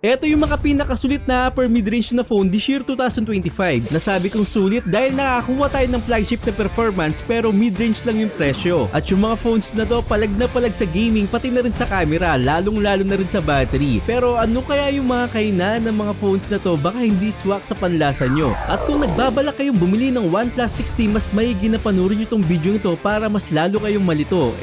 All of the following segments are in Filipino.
Ito yung mga pinakasulit na upper mid-range na phone this year 2025. Nasabi kong sulit dahil nakakuha tayo ng flagship na performance pero mid-range lang yung presyo. At yung mga phones na to palag na palag sa gaming pati na rin sa camera, lalong-lalo na rin sa battery. Pero ano kaya yung mga kainan ng mga phones na to, baka hindi swak sa panlasa nyo. At kung nagbabalak kayong bumili ng OnePlus 60, mas maigi na panoorin nyo tong video nito para mas lalo kayong malito.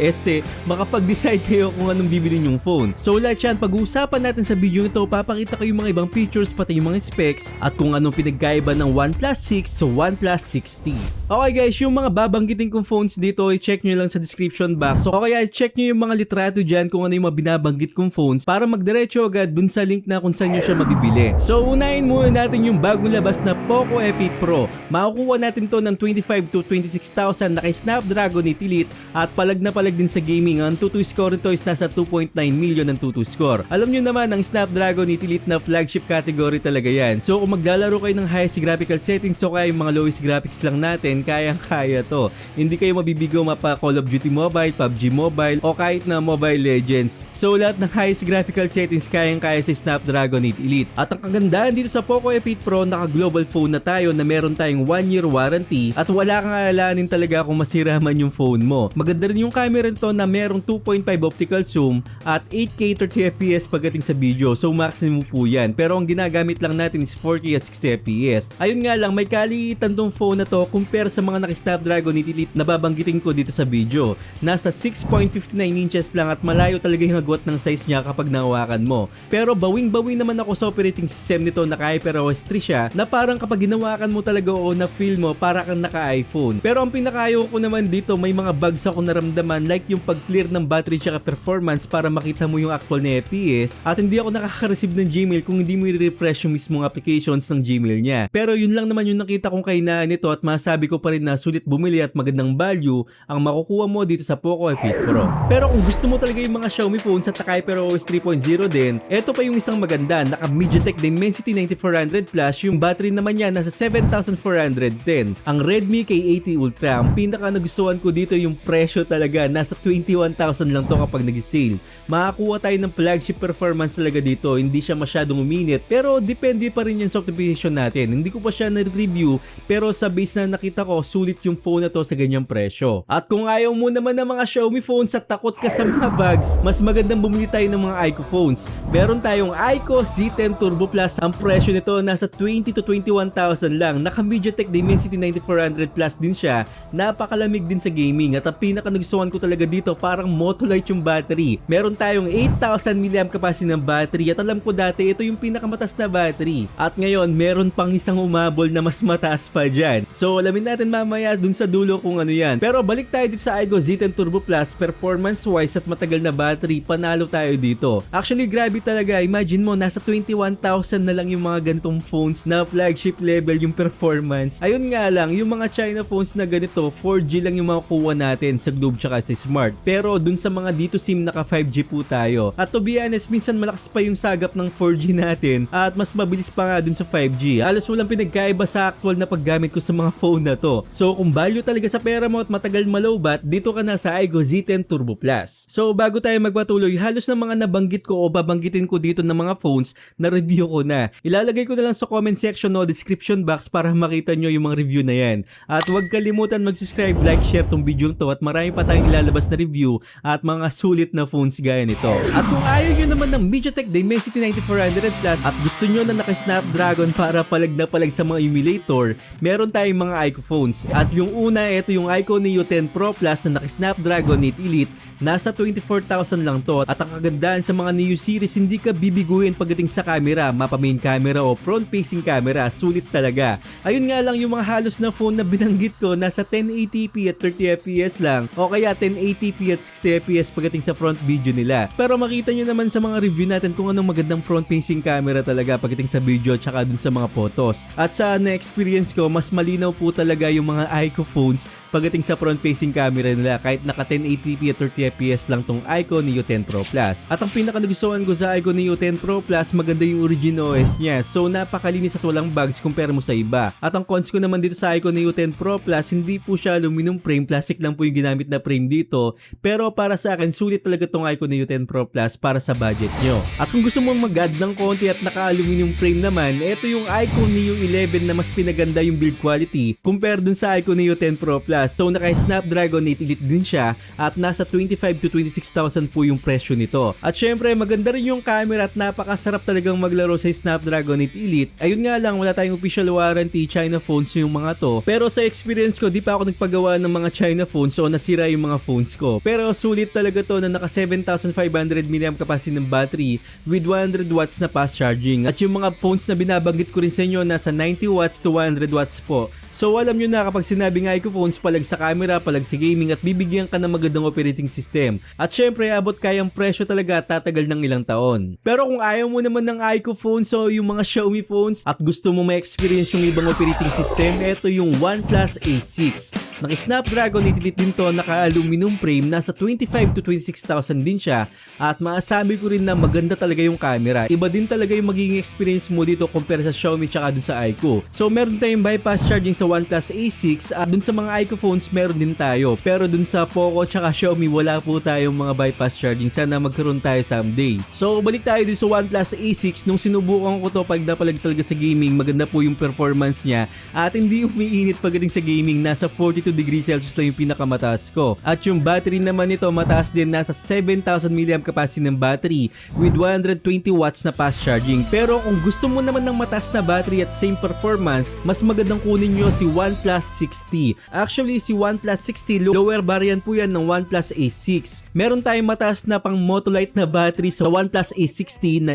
Makapag-decide kayo kung anong bibili yung phone. So lahat yan, pag-uusapan natin sa video nito, papakita ko yung mga ibang features pati yung mga specs at kung anong pinagkaiba ng OnePlus 6 sa OnePlus 60. Okay guys, yung mga babanggitin kong phones dito, i-check nyo lang sa description box. So kaya i-check nyo yung mga litrato dyan kung ano yung mga binabanggit kong phones para magdiretso agad dun sa link na kung saan nyo siya mabibili. So unahin muna natin yung bagong labas na Poco F8 Pro. Makukuha natin to ng 25 to 26,000 na kay Snapdragon 8 Elite at palag na palag din sa gaming. Ang Tutu score nito is nasa 2.9 million ang Tutu score. Alam nyo naman ang Snapdragon 8 Elite na flagship category talaga yan. So kung maglalaro kayo ng highest graphical settings so kaya yung mga lowest graphics lang natin, kayang-kaya to. Hindi kayo mabibigo mapa Call of Duty Mobile, PUBG Mobile o kahit na Mobile Legends. So lahat ng highest graphical settings kayang-kaya sa Snapdragon 8 Elite. At ang kagandahan dito sa Poco F8 Pro, naka-global phone na tayo na meron tayong 1-year warranty at wala kang alalahanin talaga kung masira man yung phone mo. Maganda rin yung camera nito na merong 2.5 optical zoom at 8K 30fps pagdating sa video. So maximum po yan. Pero ang ginagamit lang natin is 4K at 60fps. Ayun nga lang, may kaliitan tong phone na to compare sa mga naka-Snapdragon 8 Elite na babanggitin ko dito sa video. Nasa 6.59 inches lang at malayo talaga yung agwat ng size niya kapag nahawakan mo. Pero bawing-bawi naman ako sa operating system nito, naka-Hyper OS 3 siya na parang kapag ginawakan mo talaga o na-feel mo para kang naka-iPhone. Pero ang pinakayo ko naman dito, may mga bugs ako naramdaman like yung pag-clear ng battery tsaka performance para makita mo yung actual na FPS at hindi ako nakaka-receive ng Gmail kung hindi mo i-refresh yung mismong applications ng Gmail niya. Pero yun lang naman yung nakita kong kainaan nito at masabi ko pa rin na sulit bumili at magandang value ang makukuha mo dito sa Poco F8 Pro. Pero kung gusto mo talaga yung mga Xiaomi phones at naka-Hyper OS 3.0 din, eto pa yung isang maganda, naka MediaTek Dimensity 9400 Plus, yung battery naman niya nasa 7,410. Ang Redmi K80 Ultra, ang pinaka nagustuhan ko dito yung presyo talaga, nasa 21,000 lang to kapag nag-sale. Makakuha tayo ng flagship performance talaga dito, hindi siya masyadong uminit pero depende pa rin yan sa optimization natin. Hindi ko pa siya na-review pero sa base na nakita ko, sulit yung phone na to sa ganyang presyo. At kung ayaw mo naman ng mga Xiaomi phones at takot ka sa mga bugs, mas magandang bumili tayo ng mga Aiko phones. Meron tayong Aiko Z10 Turbo Plus, ang presyo nito nasa 20 to 21,000 lang. Naka MediaTek Dimensity 9400 Plus din siya, napakalamig din sa gaming at ang pinaka nagustuhan ko talaga dito, parang Motolite yung battery. Meron tayong 8,000 mAh capacity ng battery at alam ko dati ito yung pinakamataas na battery. At ngayon meron pang isang umabol na mas mataas pa dyan. So alamin natin mamaya dun sa dulo kung ano yan. Pero balik tayo dito sa Aiko Z10 Turbo Plus, performance wise at matagal na battery, panalo tayo dito. Actually grabe talaga, imagine mo nasa 21,000 na lang yung mga ganitong phones na flagship level yung performance. Ayun nga lang, yung mga China phones na ganito, 4G lang yung makukuha natin sa Globe tsaka sa Smart. Pero dun sa mga dito SIM naka 5G po tayo. At to be honest, minsan malakas pa yung sagap ng 4G natin at mas mabilis pa nga dun sa 5G. Halos walang pinagkaiba sa actual na paggamit ko sa mga phone na to. So kung value talaga sa pera mo at matagal malowbat, dito ka na sa Aiko Z10 Turbo Plus. So bago tayo magpatuloy, halos ng mga nabanggit ko o babanggitin ko dito ng mga phones na review ko na. Ilalagay ko na lang sa comment section o description box para makita nyo yung mga review na yan. At huwag kalimutan mag-subscribe, like, share tong video to at marami pa tayong ilalabas na review at mga sulit na phones gaya nito. At kung ayaw nyo naman ng MediaTek Dimensity 9400 Plus at gusto nyo na naka-Snapdragon para palag na palag sa mga emulator, meron tayong mga Aiko phones. At yung una, ito yung Aiko Neo 10 Pro Plus na naka-Snapdragon 8 Elite, nasa 24,000 lang to. At ang kagandahan sa mga Neo series, hindi ka bibiguin pagdating sa camera, mapa main camera o front facing camera, sulit talaga. Ayun nga lang, yung mga halos na phone na binanggit ko, nasa 1080p at 30fps lang o kaya 1080p at 60fps pagdating sa front video nila. Pero makita nyo naman sa mga review natin kung anong magandang front facing camera talaga pagdating sa video at saka dun sa mga photos. At sa na-experience ko, mas malinaw po talaga yung mga Aiko phones pagdating sa front facing camera nila kahit naka 1080p at 30fps lang tong Aiko Neo 10 Pro Plus. At ang pinaka nagustuhan ko sa Aiko Neo 10 Pro Plus, maganda yung origin OS niya. So napakalinis at walang bugs compare mo sa iba. At ang cons ko naman dito sa Aiko Neo 10 Pro Plus, hindi po siya aluminum frame, plastic lang po yung ginamit na frame dito. Pero para sa akin, sulit talaga tong Aiko Neo 10 Pro Plus para sa budget nyo. At kung gusto mong tumagad ng konti at naka-aluminum frame naman, ito yung iQOO Neo 11 na mas pinaganda yung build quality compare dun sa iQOO Neo 10 Pro Plus. So naka Snapdragon 8 Elite din siya at nasa 25 to 26,000 po yung presyo nito. At syempre maganda rin yung camera at napakasarap talagang maglaro sa Snapdragon 8 Elite. Ayun nga lang, wala tayong official warranty China phones yung mga to. Pero sa experience ko, di pa ako nagpagawa ng mga China phones so nasira yung mga phones ko. Pero sulit talaga to na naka 7,500 mAh capacity ng battery with 100 watts na fast charging. At yung mga phones na binabanggit ko rin sa inyo nasa 90 watts to 100 watts po. So alam nyo na kapag sinabi nga iQOO phones, palag sa camera, palag sa gaming at bibigyan ka ng magandang operating system. At syempre abot kayang presyo talaga at tatagal ng ilang taon. Pero kung ayaw mo naman ng iQOO phones o yung mga Xiaomi phones at gusto mo ma-experience yung ibang operating system, ito yung OnePlus A6. Naka-Snapdragon 8 Elite din to, naka-aluminum frame, nasa 25 to 26,000 din siya at maasabi ko rin na maganda talaga yung camera. Iba din talaga yung magiging experience mo dito compare sa Xiaomi tsaka dun sa iQOO. So meron tayong bypass charging sa OnePlus A6 at dun sa mga iQOO phones meron din tayo. Pero dun sa Poco tsaka Xiaomi wala po tayong mga bypass charging. Sana magkaroon tayo someday. So balik tayo dun sa OnePlus A6. Nung sinubukan ko to pag napalag talaga sa gaming, maganda po yung performance niya at hindi umiinit pagdating sa gaming. Nasa 42 degrees Celsius lang yung pinakamataas ko. At yung battery naman nito mataas din, nasa 7,000 mAh capacity ng battery with 120 watts na fast charging. Pero kung gusto mo naman ng mataas na battery at same performance, mas magandang kunin nyo si OnePlus 60. Actually si OnePlus 60 lower variant po yan ng OnePlus A6. Meron tayong mataas na pang Motolite na battery sa OnePlus A60 na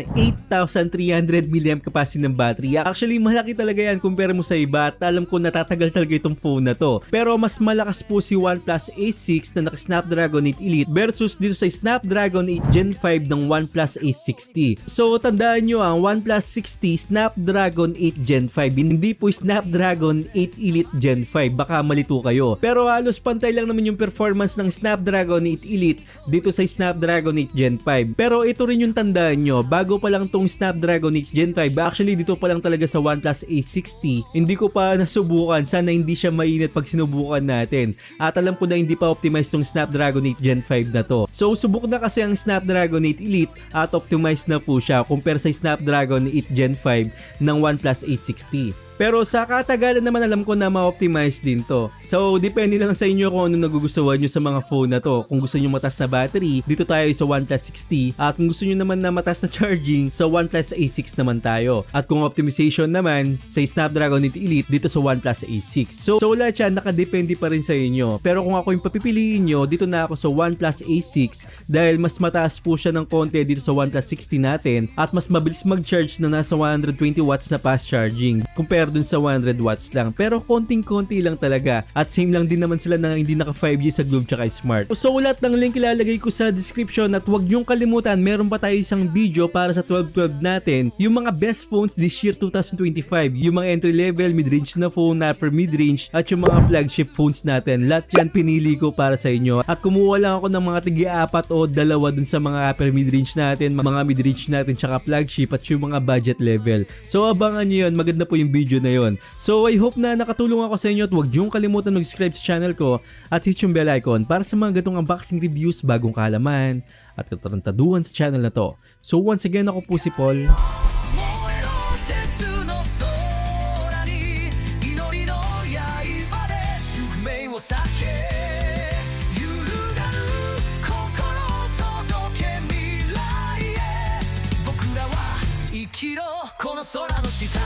8,300 mAh capacity ng battery. Actually malaki talaga yan compare mo sa iba at alam ko natatagal talaga itong phone na to. Pero mas malakas po si OnePlus A6 na naka Snapdragon 8 Elite versus dito sa Snapdragon 8 Gen 5 ng OnePlus A60. So tandaan nyo ang OnePlus 60 Snapdragon 8 Gen 5, hindi po Snapdragon 8 Elite Gen 5, baka malito kayo. Pero halos pantay lang naman yung performance ng Snapdragon 8 Elite dito sa Snapdragon 8 Gen 5. Pero ito rin yung tandaan nyo, bago pa lang tong Snapdragon 8 Gen 5, actually dito pa lang talaga sa OnePlus A60, hindi ko pa nasubukan, sana hindi siya mainit pag sinubukan natin. At alam ko na hindi pa optimized tong Snapdragon 8 Gen 5 na to. So subok na kasi ang Snapdragon 8 Elite at optimized na po siya compare sa Snapdragon 8 Gen 5 ng OnePlus A60. Pero sa katagalan naman alam ko na ma-optimize din to. So depende na lang sa inyo kung ano nagugustuhan nyo sa mga phone na to. Kung gusto nyo mataas na battery, dito tayo sa OnePlus 60. At kung gusto nyo naman na mataas na charging, sa OnePlus A6 naman tayo. At kung optimization naman, sa Snapdragon 8 Elite, dito sa OnePlus A6. So lahat yan, nakadepende pa rin sa inyo. Pero kung ako yung papipiliin nyo, dito na ako sa OnePlus A6 dahil mas mataas po siya ng konti dito sa OnePlus 60 natin at mas mabilis mag-charge na nasa 120 watts na fast charging compare dun sa 100 watts lang. Pero konting-konti lang talaga. At same lang din naman sila na hindi naka 5G sa Globe tsaka Smart. So lahat ng link ilalagay ko sa description at huwag niyong kalimutan, meron pa tayo isang video para sa 12/12 natin. Yung mga best phones this year 2025. Yung mga entry level, mid-range na phone, upper mid-range at yung mga flagship phones natin. Lahat yan pinili ko para sa inyo. At kumuha lang ako ng mga tigi-apat o dalawa dun sa mga upper mid-range natin, mga mid-range natin tsaka flagship at yung mga budget level. So abangan nyo yun, maganda po yung video na yon. So I hope na nakatulong ako sa inyo at huwag niyong kalimutan mag-subscribe sa channel ko at hit yung bell icon para sa mga gatong unboxing reviews, bagong kaalaman at katarantaduhan sa channel na to. So once again, ako po si Paul. "この空の下